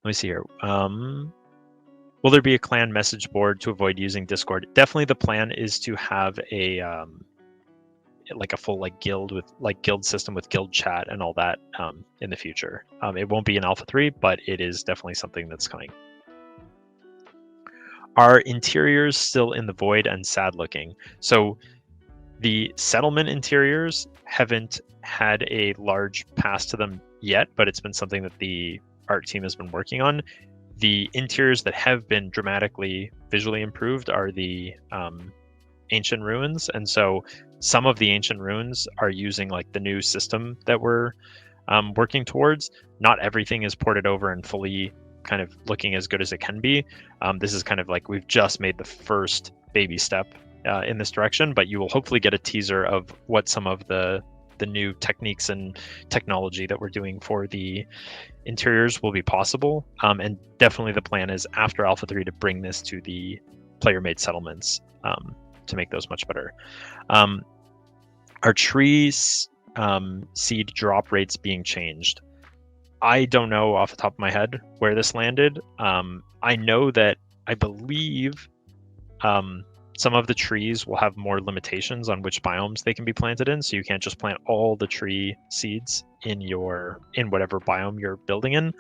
me see here. Will there be a clan message board to avoid using Discord? Definitely, the plan is to have a like a full guild with guild system with guild chat and all that in the future. It won't be in Alpha 3, but it is definitely something that's coming. Are interiors still in the void and sad looking? So the settlement interiors haven't had a large pass to them yet, but it's been something that the art team has been working on. The interiors that have been dramatically visually improved are the ancient ruins, and so some of the ancient ruins are using the new system that we're working towards. Not everything is ported over and fully kind of looking as good as it can be. This is kind of we've just made the first baby step in this direction, but you will hopefully get a teaser of what some of the new techniques and technology that we're doing for the interiors will be possible. And definitely the plan is after Alpha 3 to bring this to the player-made settlements to make those much better. Are trees seed drop rates being changed? I don't know off the top of my head where this landed. I know that I believe some of the trees will have more limitations on which biomes they can be planted in, so you can't just plant all the tree seeds in whatever biome you're building in.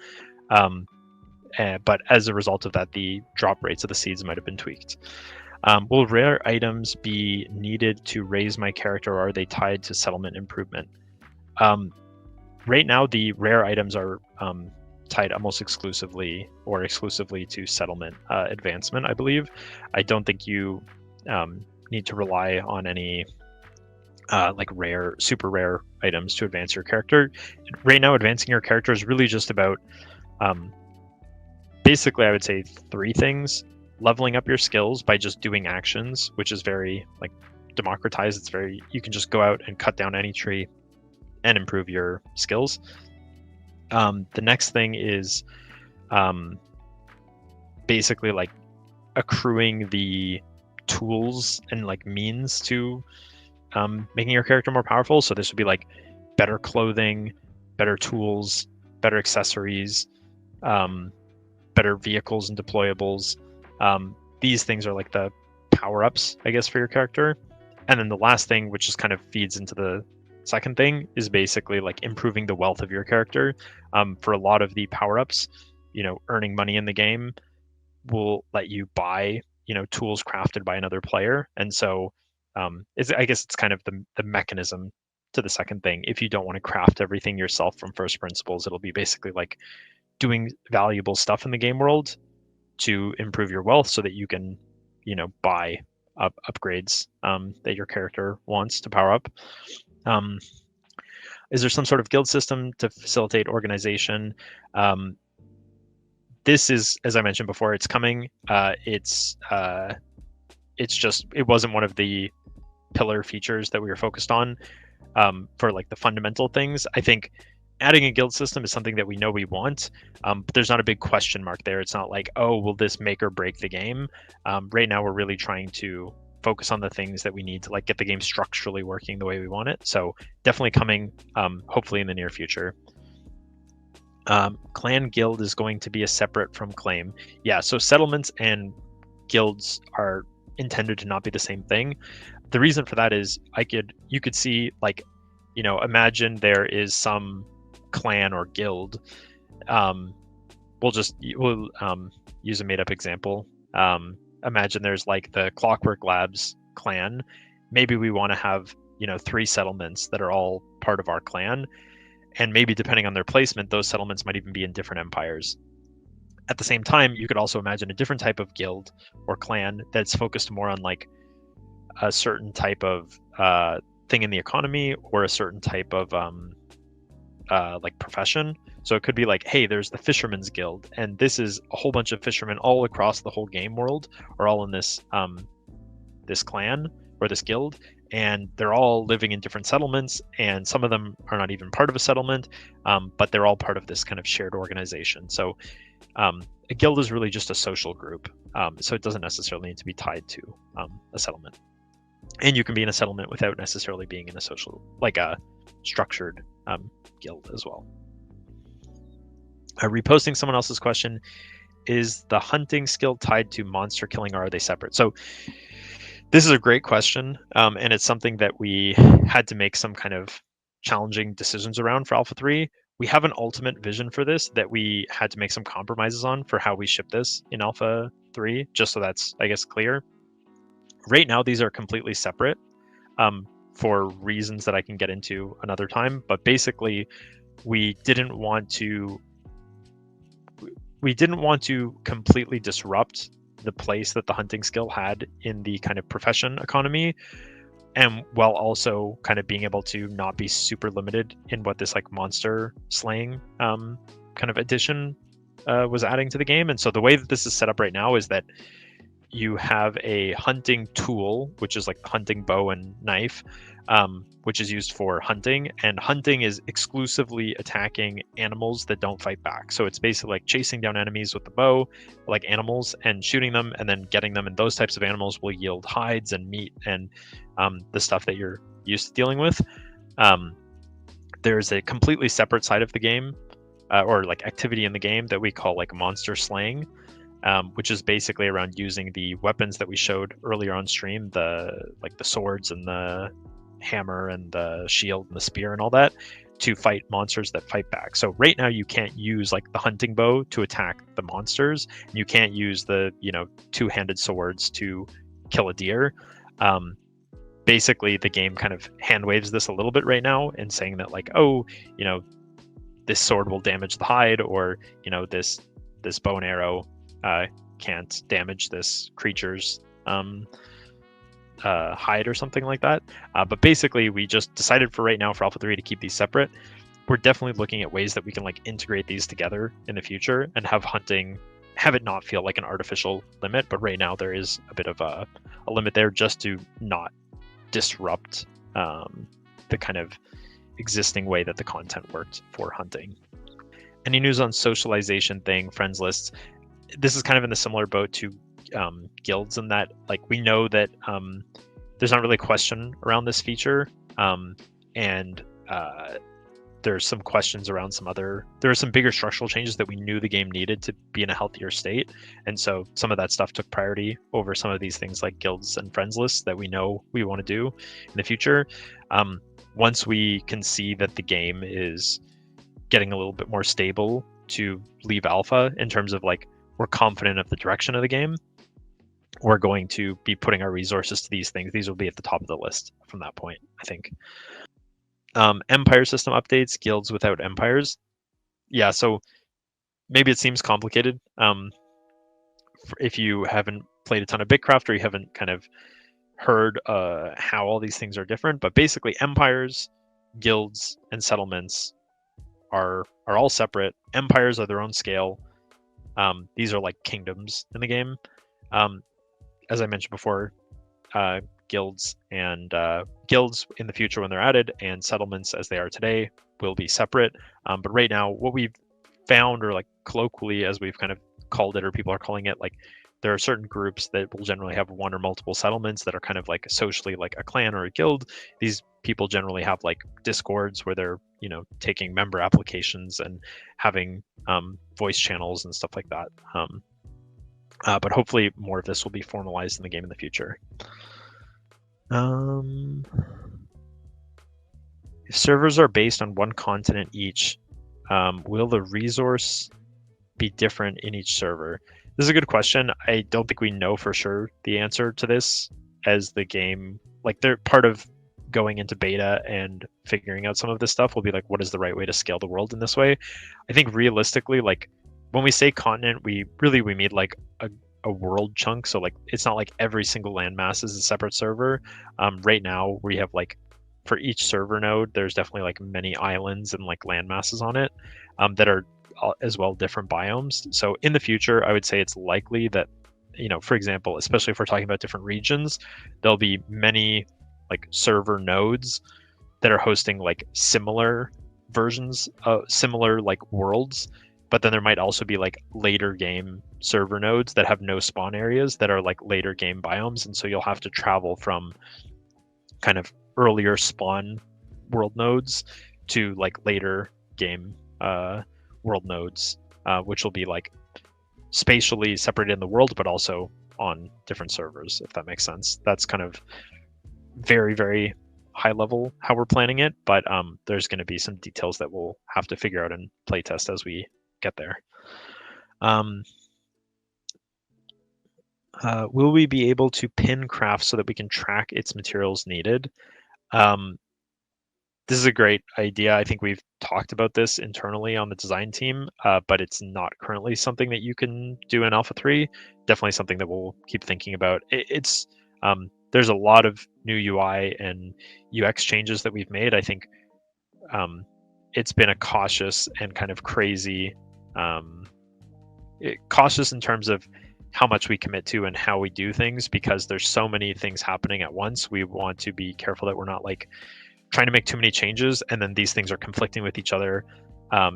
But as a result of that, the drop rates of the seeds might have been tweaked. Will rare items be needed to raise my character, or are they tied to settlement improvement? Right now, the rare items are tied almost exclusively to settlement advancement, I believe. I don't think you need to rely on any super rare items to advance your character. Right now, advancing your character is really just about basically, I would say 3 things. Leveling up your skills by just doing actions, which is very democratized. You can just go out and cut down any tree and improve your skills. The next thing is basically accruing the tools and means to making your character more powerful. So this would be better clothing, better tools, better accessories, better vehicles and deployables. These things are the power-ups, I guess, for your character. And then the last thing, which just kind of feeds into the second thing, is basically improving the wealth of your character. For a lot of the power-ups, earning money in the game will let you buy tools crafted by another player. And so I guess it's kind of the mechanism to the second thing. If you don't want to craft everything yourself from first principles, it'll be basically doing valuable stuff in the game world to improve your wealth so that you can buy upgrades that your character wants to power up. Is there some sort of guild system to facilitate organization? This is, as I mentioned before, it's coming. It wasn't one of the pillar features that we were focused on for the fundamental things. I think adding a guild system is something that we know we want, but there's not a big question mark there. It's not will this make or break the game? Right now, we're really trying to focus on the things that we need to get the game structurally working the way we want it. So definitely coming, hopefully in the near future. Clan guild is going to be a separate from claim. Yeah, so settlements and guilds are intended to not be the same thing. The reason for that is you could see imagine there is some clan or guild. We'll use a made-up example. Imagine there's the Clockwork Labs clan. Maybe we want to have 3 settlements that are all part of our clan, and maybe depending on their placement, those settlements might even be in different empires. At the same time, you could also imagine a different type of guild or clan that's focused more on a certain type of thing in the economy, or a certain type of profession. So it could be hey, there's the Fisherman's Guild, and this is a whole bunch of fishermen all across the whole game world are all in this this clan or this guild, and they're all living in different settlements, and some of them are not even part of a settlement, but they're all part of this kind of shared organization. So a guild is really just a social group, so it doesn't necessarily need to be tied to a settlement. And you can be in a settlement without necessarily being in a social, a structured guild as well. Reposting someone else's question: is the hunting skill tied to monster killing, or are they separate? So this is a great question, and it's something that we had to make some kind of challenging decisions around for Alpha 3. We have an ultimate vision for this that we had to make some compromises on for how we ship this in Alpha 3, just so that's, I guess, clear. Right now, these are completely separate for reasons that I can get into another time, but basically, we didn't want to completely disrupt the place that the hunting skill had in the kind of profession economy, and while also kind of being able to not be super limited in what this like monster slaying kind of addition was adding to the game. And so the way that this is set up right now is that you have a hunting tool, which is like the hunting bow and knife, which is used for hunting. And hunting is exclusively attacking animals that don't fight back. So it's basically like chasing down enemies with the bow, like animals, and shooting them and then getting them. And those types of animals will yield hides and meat and the stuff that you're used to dealing with. There's a completely separate side of the game, or like activity in the game, that we call like monster slaying. Which is basically around using the weapons that we showed earlier on stream, the swords and the hammer and the shield and the spear and all that, to fight monsters that fight back. So right now you can't use like the hunting bow to attack the monsters. You can't use the two-handed swords to kill a deer. Basically, the game kind of hand waves this a little bit right now and saying that like, oh, this sword will damage the hide, or this bow and arrow can't damage this creature's hide or something like that. But basically, we just decided for right now for Alpha 3 to keep these separate. We're definitely looking at ways that we can like integrate these together in the future and have it not feel like an artificial limit. But right now there is a bit of a limit there, just to not disrupt the kind of existing way that the content worked for hunting. Any news on socialization thing, friends lists? This is kind of in the similar boat to guilds, in that like we know that there's not really a question around this feature, and there's some questions around there are some bigger structural changes that we knew the game needed to be in a healthier state, and so some of that stuff took priority over some of these things like guilds and friends lists that we know we want to do in the future. Once we can see that the game is getting a little bit more stable to leave alpha, in terms of like we're confident of the direction of the game, we're going to be putting our resources to these things. These will be at the top of the list from that point, I think. Empire system updates, guilds without empires. Yeah, so maybe it seems complicated if you haven't played a ton of BitCraft, or you haven't kind of heard how all these things are different. But basically, empires, guilds, and settlements are all separate. Empires are their own scale. These are like kingdoms in the game. As I mentioned before, guilds in the future, when they're added, and settlements as they are today, will be separate. But right now, what we've found, or like colloquially as we've kind of called it, or people are calling it, like there are certain groups that will generally have one or multiple settlements that are kind of like socially like a clan or a guild. These people generally have like discords where they're taking member applications and having voice channels and stuff like that. But hopefully more of this will be formalized in the game in the future. If servers are based on one continent each, will the resource be different in each server? This is a good question. I don't think we know for sure the answer to this, as the game, like they're part of going into beta and figuring out some of this stuff will be like, what is the right way to scale the world in this way? I think realistically, like when we say continent, we mean like a world chunk. So like it's not like every single landmass is a separate server. Right now we have like, for each server node, there's definitely like many islands and like land masses on it that are as well different biomes. So in the future, I would say it's likely that, for example, especially if we're talking about different regions, there'll be many like server nodes that are hosting like similar versions of similar like worlds. But then there might also be like later game server nodes that have no spawn areas that are like later game biomes. And so you'll have to travel from kind of earlier spawn world nodes to like later game world nodes which will be like spatially separated in the world, but also on different servers, if that makes sense. That's kind of very, very high level how we're planning it, but there's going to be some details that we'll have to figure out and playtest as we get there. Will we be able to pin craft so that we can track its materials needed? This is a great idea. I think we've talked about this internally on the design team, but it's not currently something that you can do in Alpha 3. Definitely something that we'll keep thinking about. There's a lot of new UI and UX changes that we've made. I think it's been a cautious and kind of crazy, cautious in terms of how much we commit to and how we do things, because there's so many things happening at once. We want to be careful that we're not like trying to make too many changes and then these things are conflicting with each other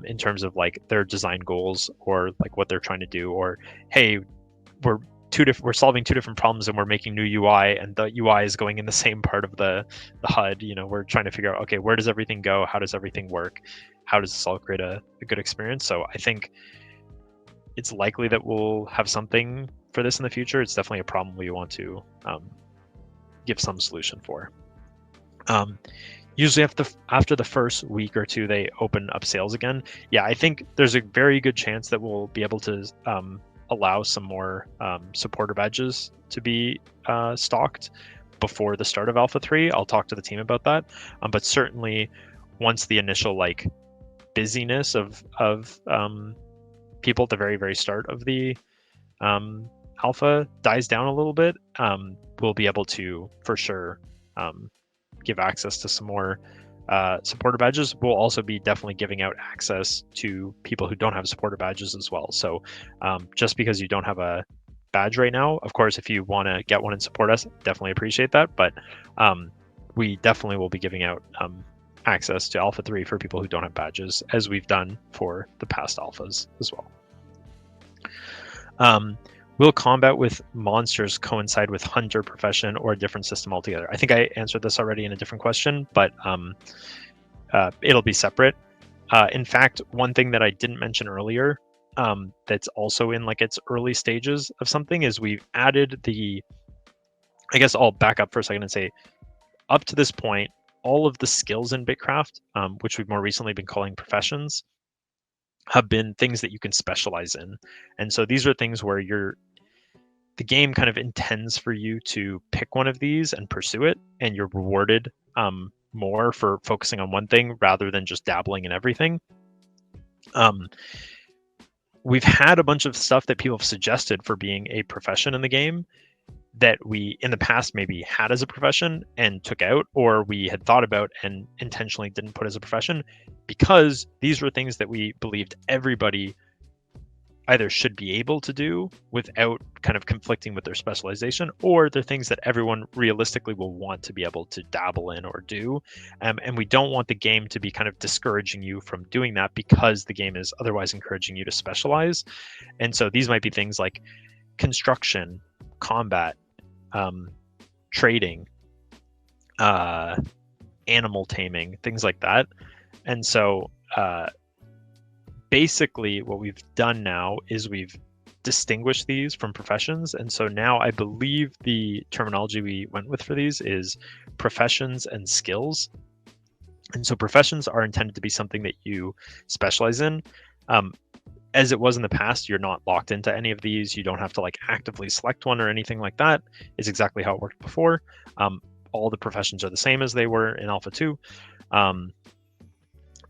in terms of like their design goals or like what they're trying to do, or hey, we're solving two different problems and we're making new UI and the UI is going in the same part of the HUD. We're trying to figure out, okay, where does everything go? How does everything work? How does this all create a good experience? So I think it's likely that we'll have something for this in the future. It's definitely a problem we want to give some solution for. Usually after the first week or two, they open up sales again. Yeah, I think there's a very good chance that we'll be able to allow some more supporter badges to be stocked before the start of Alpha 3. I'll talk to the team about that. But certainly once the initial like busyness of people at the very, very start of the alpha dies down a little bit, we'll be able to for sure give access to some more supporter badges. We'll also be definitely giving out access to people who don't have supporter badges as well. So just because you don't have a badge right now, of course, if you want to get one and support us, definitely appreciate that. But we definitely will be giving out access to Alpha 3 for people who don't have badges, as we've done for the past alphas as well. Will combat with monsters coincide with hunter profession or a different system altogether? I think I answered this already in a different question, but it'll be separate. In fact, one thing that I didn't mention earlier that's also in like its early stages of something is we've added I guess I'll back up for a second and say, up to this point, all of the skills in BitCraft, which we've more recently been calling professions, have been things that you can specialize in. And so these are things where the game kind of intends for you to pick one of these and pursue it, and you're rewarded more for focusing on one thing rather than just dabbling in everything. We've had a bunch of stuff that people have suggested for being a profession in the game that we in the past maybe had as a profession and took out, or we had thought about and intentionally didn't put as a profession, because these were things that we believed everybody either should be able to do without kind of conflicting with their specialization, or they're things that everyone realistically will want to be able to dabble in or do. And we don't want the game to be kind of discouraging you from doing that, because the game is otherwise encouraging you to specialize. And so these might be things like construction, combat, trading, animal taming, things like that. And so basically what we've done now is we've distinguished these from professions. And so now I believe the terminology we went with for these is professions and skills. And so professions are intended to be something that you specialize in. As it was in the past, you're not locked into any of these. You don't have to like actively select one or anything like that. It's exactly how it worked before. All the professions are the same as they were in Alpha 2.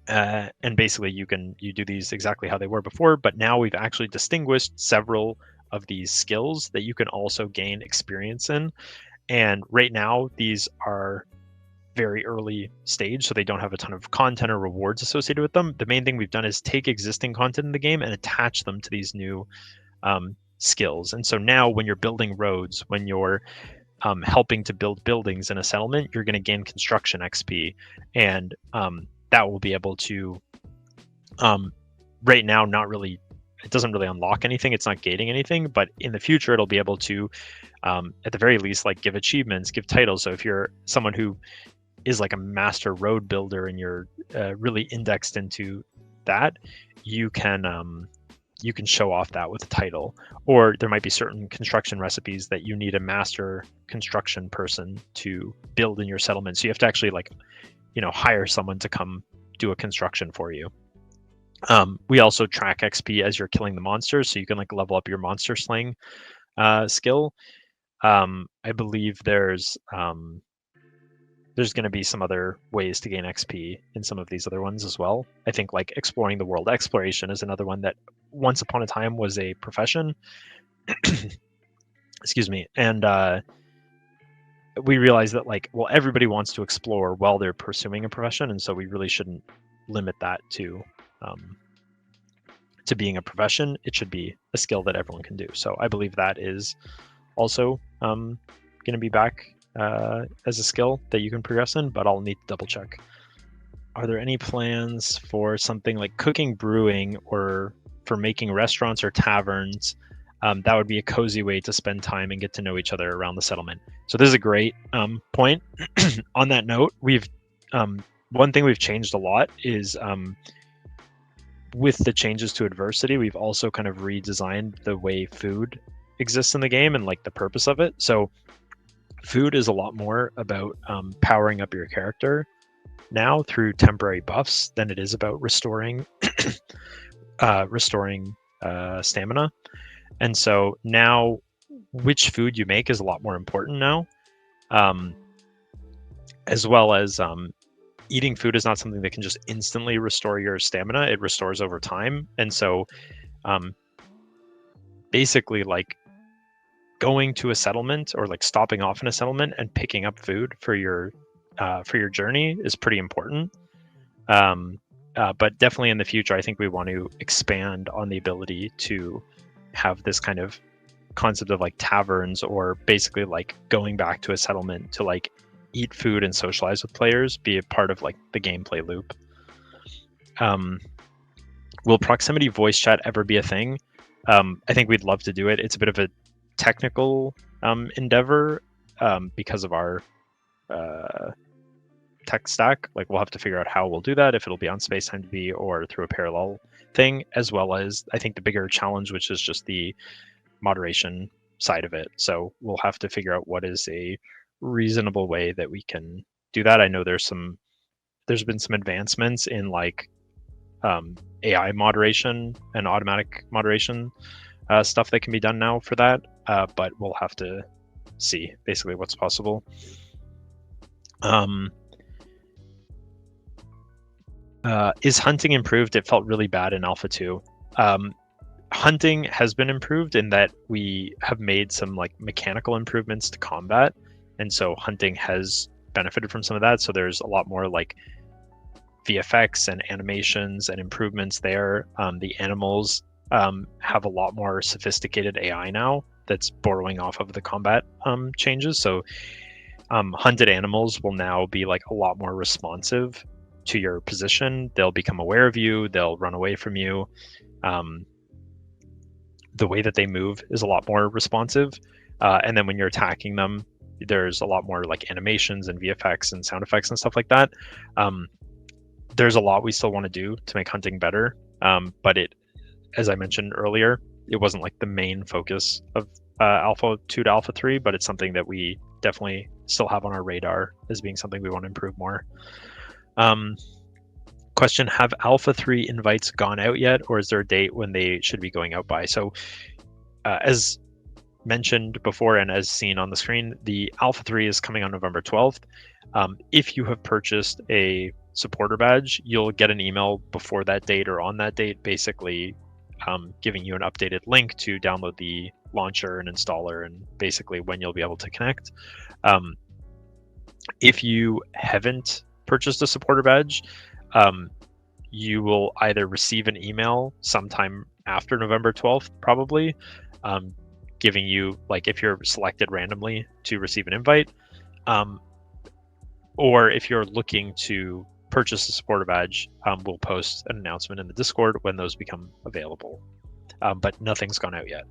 And basically you do these exactly how they were before, but now we've actually distinguished several of these skills that you can also gain experience in. And right now these are very early stage, so they don't have a ton of content or rewards associated with them. The main thing we've done is take existing content in the game and attach them to these new skills. And so now when you're building roads, when you're helping to build buildings in a settlement, you're going to gain construction XP, and that will be able to right now it doesn't really unlock anything, it's not gating anything, but in the future it'll be able to at the very least like give achievements, give titles. So if you're someone who is like a master road builder and you're really indexed into that, you can you can show off that with a title. Or there might be certain construction recipes that you need a master construction person to build in your settlement. So you have to actually like, hire someone to come do a construction for you. We also track XP as you're killing the monsters, so you can like level up your monster slaying skill. I believe there's going to be some other ways to gain XP in some of these other ones as well. I think like exploring the world. Exploration is another one that once upon a time was a profession. Excuse me. And we realized that like, well, everybody wants to explore while they're pursuing a profession. And so we really shouldn't limit that to being a profession. It should be a skill that everyone can do. So I believe that is also going to be back as a skill that you can progress in, but I'll need to double check. Are there any plans for something like cooking, brewing, or for making restaurants or taverns? That would be a cozy way to spend time and get to know each other around the settlement. So this is a great point. On that note, we've one thing we've changed a lot is with the changes to adversity, we've also kind of redesigned the way food exists in the game and like the purpose of it. So food is a lot more about powering up your character now through temporary buffs than it is about restoring stamina. And so now which food you make is a lot more important now, as well as eating food is not something that can just instantly restore your stamina. It restores over time. And so basically like going to a settlement or like stopping off in a settlement and picking up food for your journey is pretty important. But definitely in the future, I think we want to expand on the ability to have this kind of concept of like taverns, or basically like going back to a settlement to like eat food and socialize with players, be a part of like the gameplay loop. Will proximity voice chat ever be a thing? I think we'd love to do it. It's a bit of a technical endeavor because of our tech stack. Like we'll have to figure out how we'll do that, if it'll be on SpaceTimeDB or through a parallel thing, as well as I think the bigger challenge, which is just the moderation side of it. So we'll have to figure out what is a reasonable way that we can do that. I know there's been some advancements in like AI moderation and automatic moderation stuff that can be done now for that, but we'll have to see basically what's possible. Is hunting improved? It felt really bad in Alpha 2. Hunting has been improved in that we have made some like mechanical improvements to combat, and so hunting has benefited from some of that. So there's a lot more like VFX and animations and improvements there. The animals have a lot more sophisticated AI now that's borrowing off of the combat changes. So hunted animals will now be like a lot more responsive to your position. They'll become aware of you. They'll run away from you. The way that they move is a lot more responsive. And then when you're attacking them, there's a lot more like animations and VFX and sound effects and stuff like that. There's a lot we still want to do to make hunting better. But it, as I mentioned earlier, it wasn't like the main focus of Alpha 2 to Alpha 3, but it's something that we definitely still have on our radar as being something we want to improve more. Question, have Alpha 3 invites gone out yet, or is there a date when they should be going out by? So as mentioned before and as seen on the screen, the Alpha 3 is coming on November 12th. If you have purchased a supporter badge, you'll get an email before that date or on that date, basically giving you an updated link to download the launcher and installer and basically when you'll be able to connect. If you haven't purchased a supporter badge, you will either receive an email sometime after November 12th, probably, giving you, like, if you're selected randomly to receive an invite, or if you're looking to purchase a supporter badge, we'll post an announcement in the Discord when those become available. But nothing's gone out yet.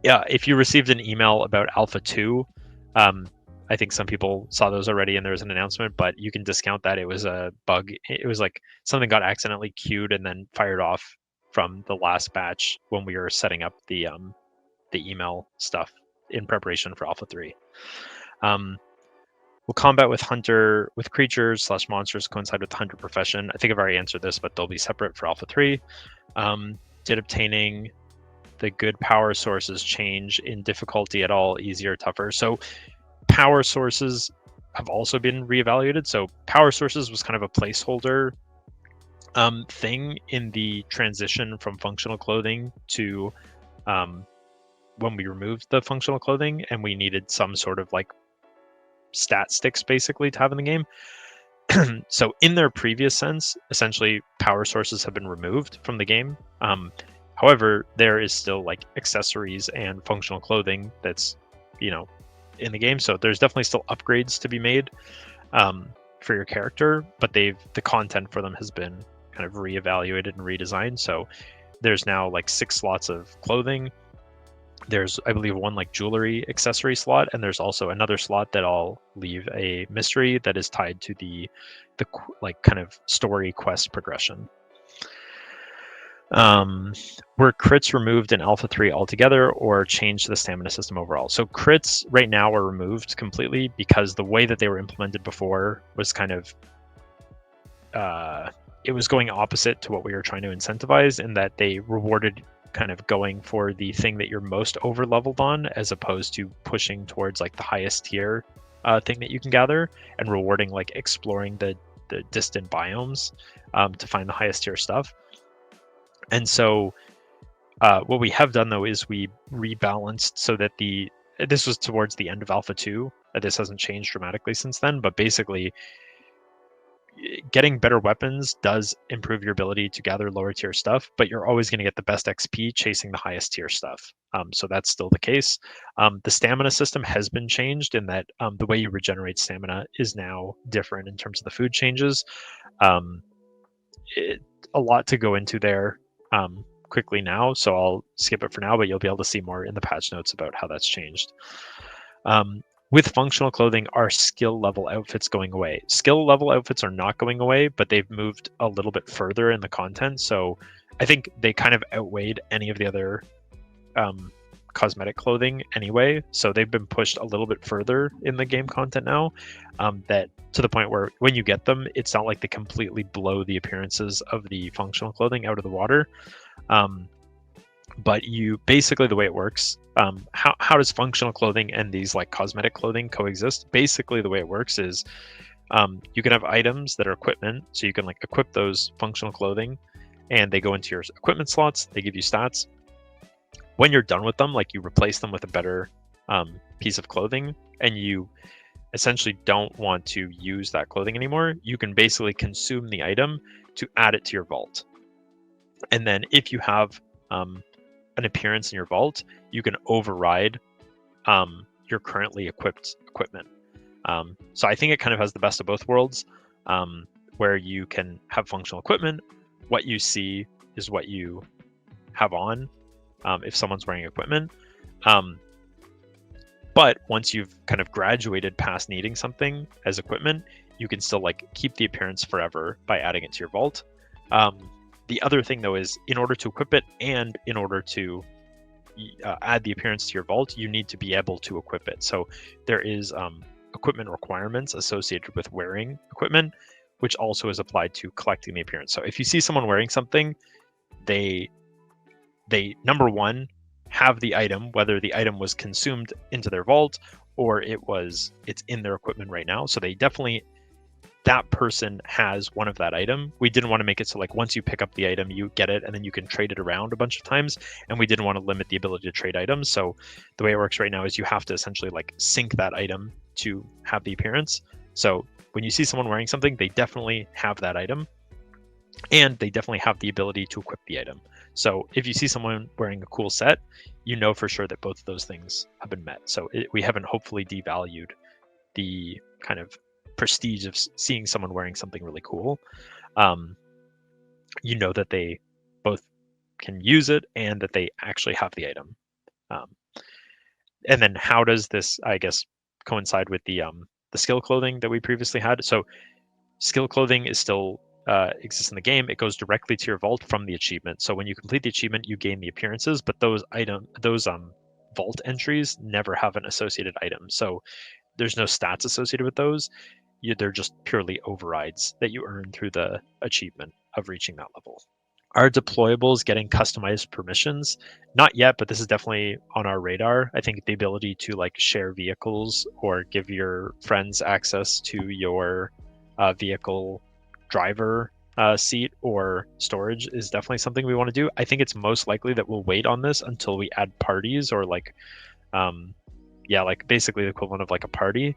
Yeah, if you received an email about Alpha 2, I think some people saw those already, and there was an announcement, but you can discount that. It was a bug. It was like something got accidentally queued and then fired off from the last batch when we were setting up the email stuff in preparation for Alpha 3. Will combat with hunter with creatures / monsters coincide with the hunter profession? I think I've already answered this, but they'll be separate for Alpha 3. Did obtaining the good power sources change in difficulty at all, easier, tougher? So power sources have also been reevaluated. So power sources was kind of a placeholder thing in the transition from functional clothing to when we removed the functional clothing, and we needed some sort of like stat sticks basically to have in the game. So in their previous sense, essentially power sources have been removed from the game. However, there is still like accessories and functional clothing that's, in the game. So there's definitely still upgrades to be made for your character, but the content for them has been kind of reevaluated and redesigned. So there's now like 6 slots of clothing. There's, I believe, 1 like jewelry accessory slot, and there's also another slot that I'll leave a mystery that is tied to the like kind of story quest progression. Were crits removed in Alpha 3 altogether or changed the stamina system overall? So crits right now are removed completely because the way that they were implemented before was kind of it was going opposite to what we were trying to incentivize, in that they rewarded kind of going for the thing that you're most over leveled on, as opposed to pushing towards like the highest tier thing that you can gather, and rewarding like exploring the distant biomes to find the highest tier stuff. And so what we have done though is we rebalanced so that this was towards the end of Alpha 2. This hasn't changed dramatically since then, but basically getting better weapons does improve your ability to gather lower tier stuff, but you're always going to get the best XP chasing the highest tier stuff. So that's still the case. The stamina system has been changed in that the way you regenerate stamina is now different in terms of the food changes. A lot to go into there quickly now, so I'll skip it for now, but you'll be able to see more in the patch notes about how that's changed. With functional clothing, are skill level outfits going away? Skill level outfits are not going away, but they've moved a little bit further in the content. So I think they kind of outweighed any of the other cosmetic clothing anyway. So they've been pushed a little bit further in the game content now, that to the point where when you get them, it's not like they completely blow the appearances of the functional clothing out of the water. But you basically, the way it works, how does functional clothing and these like cosmetic clothing coexist? Basically, the way it works is you can have items that are equipment, so you can like equip those functional clothing, and they go into your equipment slots. They give you stats. When you're done with them, like you replace them with a better piece of clothing, and you essentially don't want to use that clothing anymore, you can basically consume the item to add it to your vault. And then if you have an appearance in your vault, you can override your currently equipped equipment. So I think it kind of has the best of both worlds, where you can have functional equipment. What you see is what you have on if someone's wearing equipment. But once you've kind of graduated past needing something as equipment, you can still like keep the appearance forever by adding it to your vault. The other thing though is, in order to equip it and in order to add the appearance to your vault, you need to be able to equip it. So there is equipment requirements associated with wearing equipment, which also is applied to collecting the appearance. So if you see someone wearing something, they number one have the item, whether the item was consumed into their vault or it's in their equipment right now. So they definitely, that person has one of that item. We didn't want to make it so like once you pick up the item, you get it and then you can trade it around a bunch of times. And we didn't want to limit the ability to trade items. So the way it works right now is you have to essentially like sync that item to have the appearance. So when you see someone wearing something, they definitely have that item, and they definitely have the ability to equip the item. So if you see someone wearing a cool set, you know for sure that both of those things have been met. So we haven't hopefully devalued the kind of prestige of seeing someone wearing something really cool. You know that they both can use it and that they actually have the item. And then how does this, I guess, coincide with the skill clothing that we previously had. So skill clothing is still exists in the game. It goes directly to your vault from the achievement. So when you complete the achievement, you gain the appearances, but those vault entries never have an associated item. So there's no stats associated with those. They're just purely overrides that you earn through the achievement of reaching that level. Are deployables getting customized permissions? Not yet, but this is definitely on our radar. I think the ability to like share vehicles or give your friends access to your vehicle driver seat or storage is definitely something we want to do. I think it's most likely that we'll wait on this until we add parties or like basically the equivalent of like a party,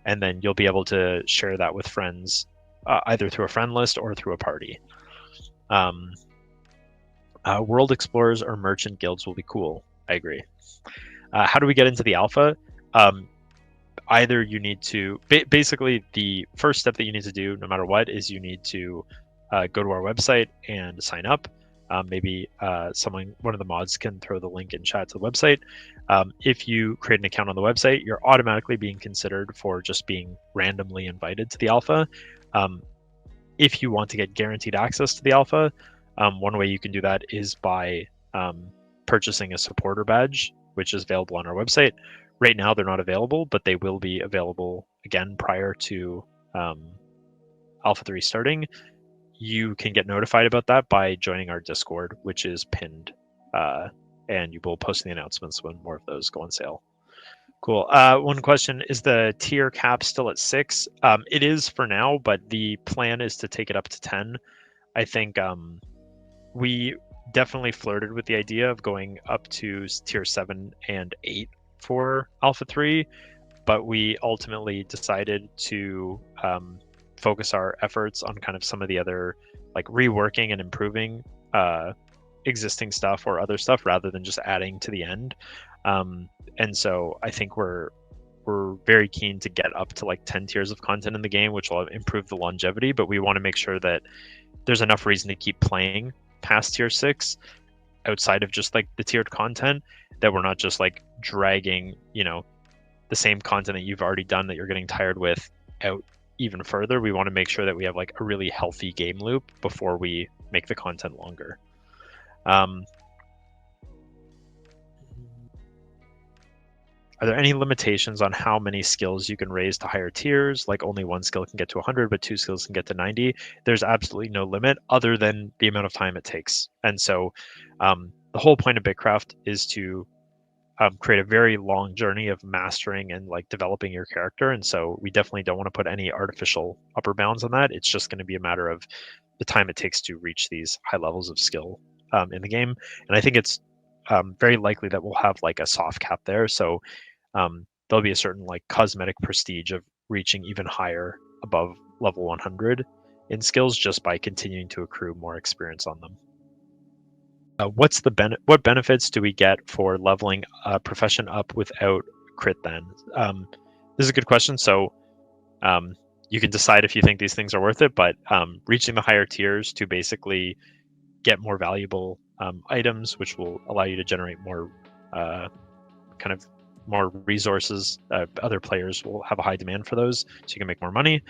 and then you'll be able to share that with friends either through a friend list or through a party. World explorers or merchant guilds will be cool. I agree. How do we get into the alpha? Either you need to basically the first step that you need to do no matter what is you need to go to our website and sign up. Maybe one of the mods can throw the link in chat to the website. If you create an account on the website, you're automatically being considered for just being randomly invited to the alpha. If you want to get guaranteed access to the alpha, one way you can do that is by purchasing a supporter badge, which is available on our website. Right now, they're not available, but they will be available again prior to Alpha 3 starting. You can get notified about that by joining our Discord, which is pinned, and you will post the announcements when more of those go on sale. Cool. One question, is the tier cap still at 6? It is for now, but the plan is to take it up to 10. I think we definitely flirted with the idea of going up to tier 7 and 8 for Alpha 3, but we ultimately decided to focus our efforts on kind of some of the other like reworking and improving existing stuff or other stuff rather than just adding to the end. And so I think we're very keen to get up to like 10 tiers of content in the game, which will improve the longevity, but we want to make sure that there's enough reason to keep playing past tier 6 outside of just like the tiered content, that we're not just like dragging, the same content that you've already done that you're getting tired with out even further. We want to make sure that we have like a really healthy game loop before we make the content longer. Are there any limitations on how many skills you can raise to higher tiers? Like only one skill can get to 100, but 2 skills can get to 90. There's absolutely no limit other than the amount of time it takes. And so the whole point of BitCraft is to create a very long journey of mastering and like developing your character. And so we definitely don't want to put any artificial upper bounds on that. It's just going to be a matter of the time it takes to reach these high levels of skill in the game. And I think it's very likely that we'll have like a soft cap there. So there'll be a certain like cosmetic prestige of reaching even higher above level 100 in skills just by continuing to accrue more experience on them. What benefits do we get for leveling a profession up without crit then? This is a good question. So you can decide if you think these things are worth it, but reaching the higher tiers to basically get more valuable items, which will allow you to generate more kind of more resources. Other players will have a high demand for those, so you can make more money.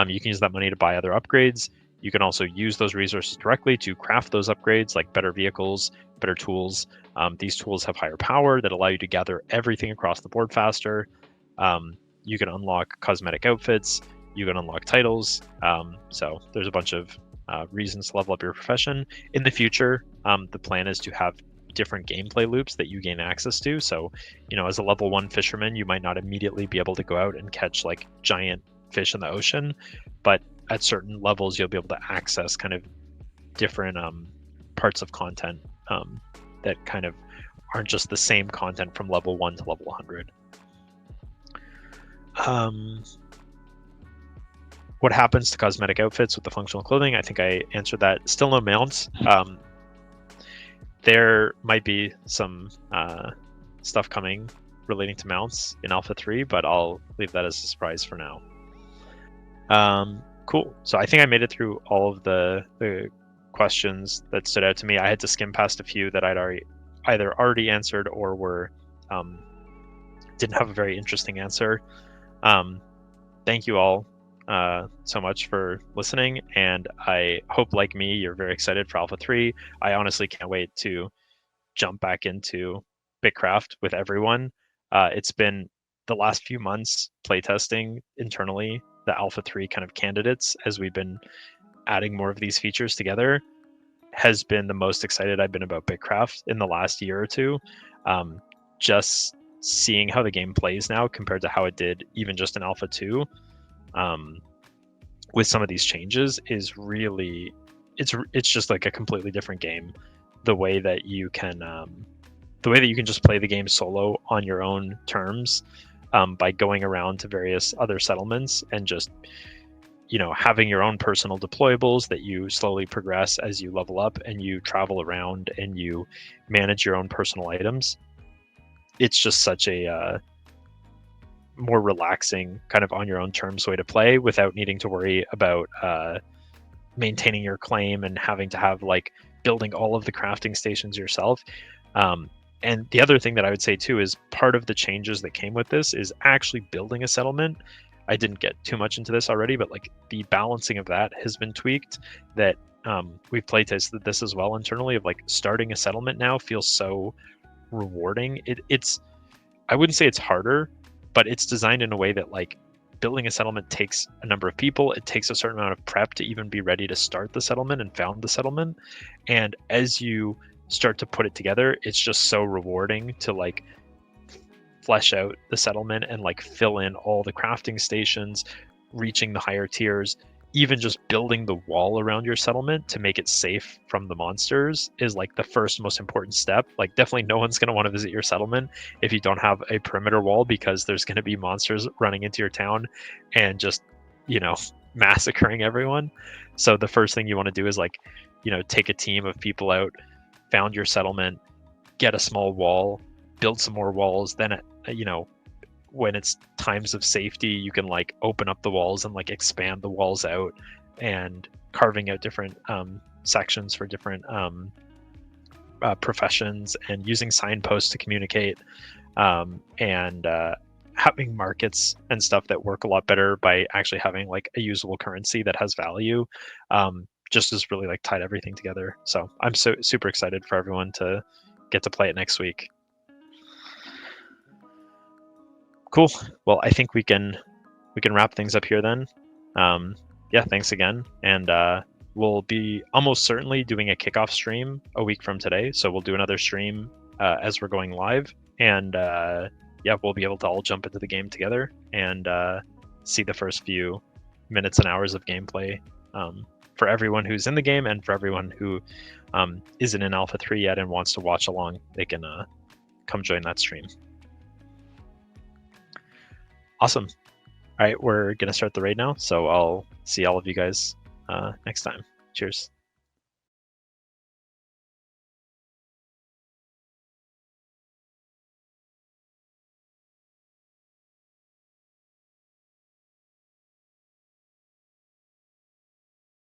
You can use that money to buy other upgrades. You can also use those resources directly to craft those upgrades, like better vehicles, better tools. These tools have higher power that allow you to gather everything across the board faster. You can unlock cosmetic outfits. You can unlock titles. So there's a bunch of reasons to level up your profession. In the future, the plan is to have different gameplay loops that you gain access to. So, as a level 1 fisherman, you might not immediately be able to go out and catch like giant fish in the ocean, but at certain levels, you'll be able to access kind of different parts of content that kind of aren't just the same content from level 1 to level 100. What happens to cosmetic outfits with the functional clothing? I think I answered that. Still no mounts. There might be some stuff coming relating to mounts in Alpha 3, but I'll leave that as a surprise for now. Cool. So I think I made it through all of the questions that stood out to me. I had to skim past a few that I'd either already answered or were didn't have a very interesting answer. Thank you all so much for listening, and I hope, like me, you're very excited for Alpha 3. I honestly can't wait to jump back into BitCraft with everyone. It's been the last few months playtesting internally the Alpha 3 kind of candidates as we've been adding more of these features together has been the most excited I've been about BitCraft in the last year or two. Just seeing how the game plays now compared to how it did even just in Alpha 2 with some of these changes is really it's just like a completely different game. The way that you can just play the game solo on your own terms, by going around to various other settlements and just having your own personal deployables that you slowly progress as you level up and you travel around and you manage your own personal items. It's just such a more relaxing kind of on your own terms way to play without needing to worry about maintaining your claim and having to have like building all of the crafting stations yourself. And the other thing that I would say too is part of the changes that came with this is actually building a settlement. I didn't get too much into this already, but like the balancing of that has been tweaked. That we've playtested this as well internally. Of like starting a settlement now feels so rewarding. It's I wouldn't say it's harder, but it's designed in a way that like building a settlement takes a number of people. It takes a certain amount of prep to even be ready to start the settlement and found the settlement. And as you start to put it together, it's just so rewarding to like flesh out the settlement and like fill in all the crafting stations, reaching the higher tiers. Even just building the wall around your settlement to make it safe from the monsters is like the first most important step. Like definitely no one's going to want to visit your settlement if you don't have a perimeter wall, because there's going to be monsters running into your town and just massacring everyone. So the first thing you want to do is like take a team of people out, found your settlement, get a small wall, build some more walls. Then when it's times of safety, you can like open up the walls and like expand the walls out, and carving out different sections for different professions, and using signposts to communicate, and having markets and stuff that work a lot better by actually having like a usable currency that has value. Just has really like tied everything together. So I'm so super excited for everyone to get to play it next week. Cool. Well, I think we can wrap things up here then. Yeah, thanks again, and we'll be almost certainly doing a kickoff stream a week from today. So we'll do another stream as we're going live, and yeah, we'll be able to all jump into the game together and see the first few minutes and hours of gameplay for everyone who's in the game, and for everyone who isn't in Alpha 3 yet and wants to watch along. They can come join that stream. Awesome. All right, we're going to start the raid now, so I'll see all of you guys next time. Cheers.